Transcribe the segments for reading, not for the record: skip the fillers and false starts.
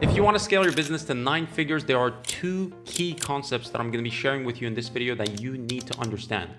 If you want to scale your business to 9 figures, there are 2 key concepts that I'm going to be sharing with you in this video that you need to understand.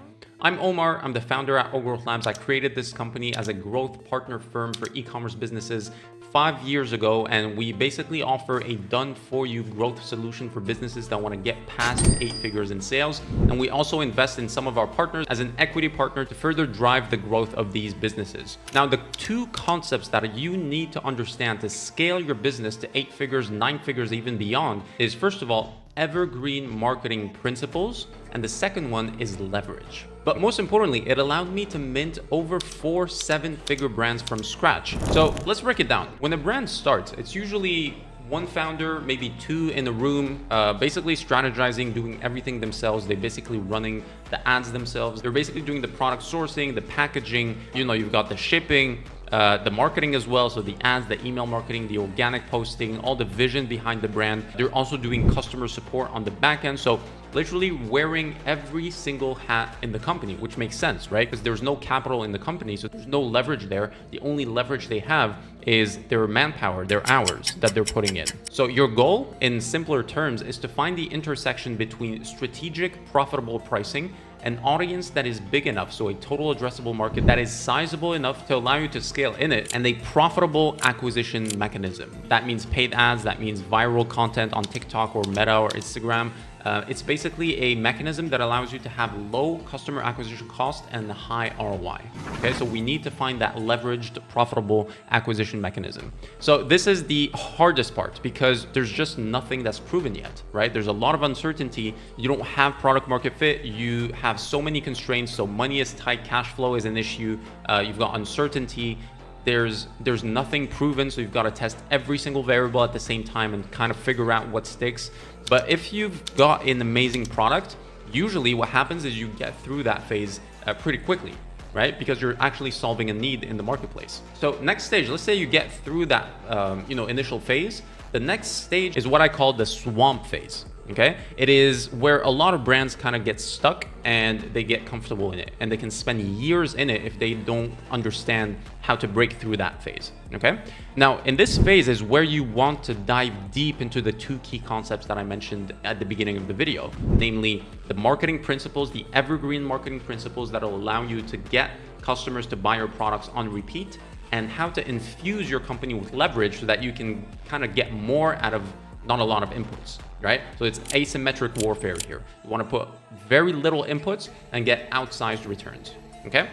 I'm Omar. I'm the founder at Growth Labs. I created this company as a growth partner firm for e-commerce businesses 5 years ago, and we basically offer a done-for-you growth solution for businesses that want to get past 8 figures in sales. And we also invest in some of our partners as an equity partner to further drive the growth of these businesses. Now, the 2 concepts that you need to understand to scale your business to 8 figures, 9 figures, even beyond is, first of all, evergreen marketing principles, and the second one is leverage. But most importantly, it allowed me to mint over 4 7-figure brands from scratch. So let's break it down. When a brand starts, it's usually 1 founder, maybe 2 in a room, basically strategizing, doing everything themselves. They're basically running the ads themselves. They're basically doing the product sourcing, the packaging, you've got the shipping, the marketing as well. So the ads, the email marketing, the organic posting, all the vision behind the brand. They're also doing customer support on the back end. So literally wearing every single hat in the company, which makes sense, right? Because there's no capital in the company, so there's no leverage there. The only leverage they have is their manpower, their hours that they're putting in. So your goal, in simpler terms, is to find the intersection between strategic, profitable pricing, an audience that is big enough, so a total addressable market that is sizable enough to allow you to scale in it, and a profitable acquisition mechanism. That means paid ads, that means viral content on TikTok or Meta or Instagram. It's basically a mechanism that allows you to have low customer acquisition cost and high ROI. Okay, so we need to find that leveraged, profitable acquisition mechanism. So this is the hardest part because there's just nothing that's proven yet, right? There's a lot of uncertainty. You don't have product market fit. You have so many constraints. So money is tight, cash flow is an issue. You've got uncertainty. There's nothing proven, so you've got to test every single variable at the same time and kind of figure out what sticks. But if you've got an amazing product, usually what happens is you get through that phase pretty quickly, right? Because you're actually solving a need in the marketplace. So next stage, let's say you get through that initial phase. The next stage is what I call the swamp phase. Okay, it is where a lot of brands kind of get stuck and they get comfortable in it, and they can spend years in it if they don't understand how to break through that phase. Okay, now in this phase is where you want to dive deep into the 2 key concepts that I mentioned at the beginning of the video, namely the marketing principles, the evergreen marketing principles that will allow you to get customers to buy your products on repeat, and how to infuse your company with leverage so that you can kind of get more out of not a lot of inputs, right? So it's asymmetric warfare here. You want to put very little inputs and get outsized returns, okay?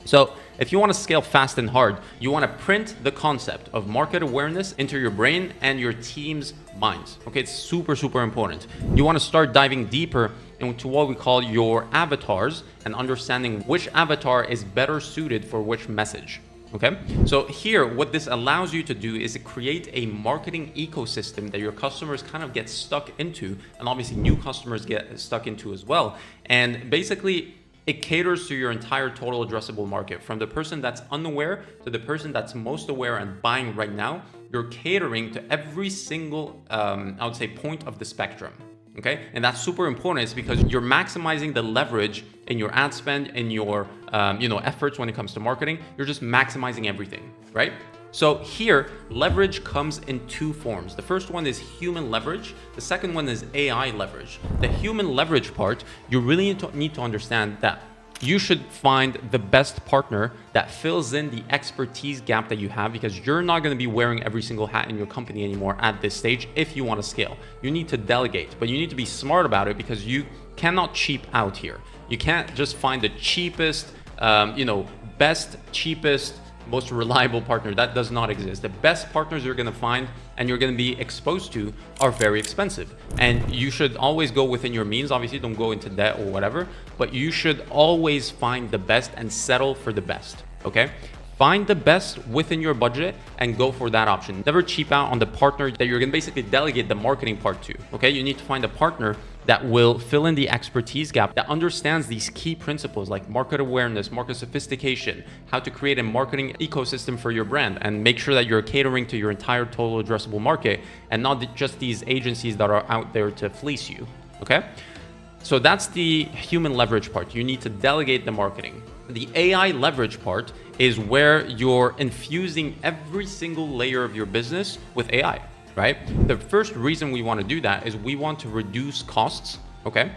So if you want to scale fast and hard, you want to print the concept of market awareness into your brain and your team's minds, okay? It's super, super important. You want to start diving deeper into what we call your avatars and understanding which avatar is better suited for which message. Okay, so here, what this allows you to do is to create a marketing ecosystem that your customers kind of get stuck into, and obviously new customers get stuck into as well. And basically, it caters to your entire total addressable market, from the person that's unaware to the person that's most aware and buying right now. You're catering to every single, I would say, point of the spectrum. Okay, and that's super important. It's because you're maximizing the leverage in your ad spend, in your efforts when it comes to marketing. You're just maximizing everything, right? So here, leverage comes in 2 forms. The first one is human leverage. The second one is AI leverage. The human leverage part, you really need to understand that you should find the best partner that fills in the expertise gap that you have, because you're not going to be wearing every single hat in your company anymore at this stage if you want to scale. You need to delegate, but you need to be smart about it because you cannot cheap out here. You can't just find the cheapest, best, cheapest, most reliable partner. That does not exist. The best partners you're going to find and you're going to be exposed to are very expensive, and you should always go within your means. Obviously, don't go into debt or whatever, but you should always find the best and settle for the best. Okay, find the best within your budget and go for that option. Never cheap out on the partner that you're going to basically delegate the marketing part to. Okay, you need to find a partner that will fill in the expertise gap, that understands these key principles like market awareness, market sophistication, how to create a marketing ecosystem for your brand, and make sure that you're catering to your entire total addressable market and not just these agencies that are out there to fleece you. Okay, so that's the human leverage part. You need to delegate the marketing. The AI leverage part is where you're infusing every single layer of your business with AI. right? The first reason we want to do that is we want to reduce costs, okay?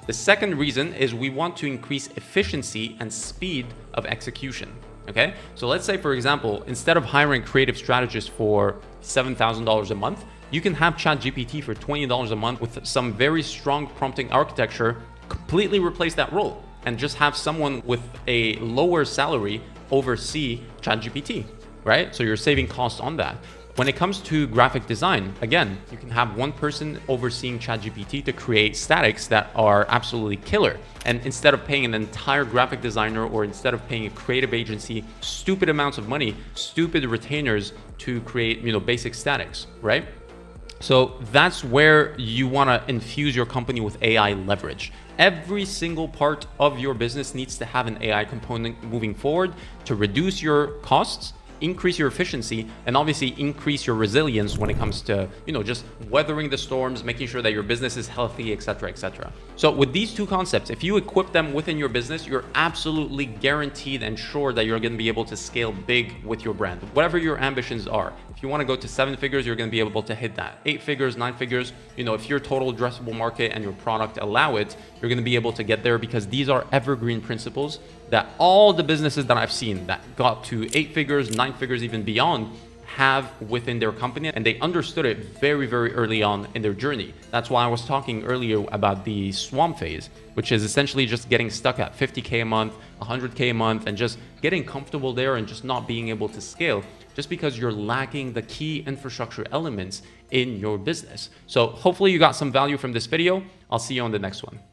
The second reason is we want to increase efficiency and speed of execution, okay? So let's say, for example, instead of hiring creative strategists for $7,000 a month, you can have ChatGPT for $20 a month with some very strong prompting architecture, completely replace that role and just have someone with a lower salary oversee ChatGPT, right? So you're saving costs on that. When it comes to graphic design, again, you can have one person overseeing ChatGPT to create statics that are absolutely killer. And instead of paying an entire graphic designer or instead of paying a creative agency stupid amounts of money, stupid retainers to create, basic statics, right? So that's where you want to infuse your company with AI leverage. Every single part of your business needs to have an AI component moving forward to reduce your costs, increase your efficiency, and obviously increase your resilience when it comes to, just weathering the storms, making sure that your business is healthy, etc., etc. So with these two concepts, if you equip them within your business, you're absolutely guaranteed and sure that you're going to be able to scale big with your brand, whatever your ambitions are. If you want to go to 7 figures, you're going to be able to hit that. 8 figures, 9 figures, if your total addressable market and your product allow it, you're going to be able to get there, because these are evergreen principles that all the businesses that I've seen that got to 8 figures, 9 figures, even beyond, have within their company, and they understood it very, very early on in their journey. That's why I was talking earlier about the swamp phase, which is essentially just getting stuck at 50K a month, 100K a month, and just getting comfortable there and just not being able to scale, just because you're lacking the key infrastructure elements in your business. So hopefully you got some value from this video. I'll see you on the next one.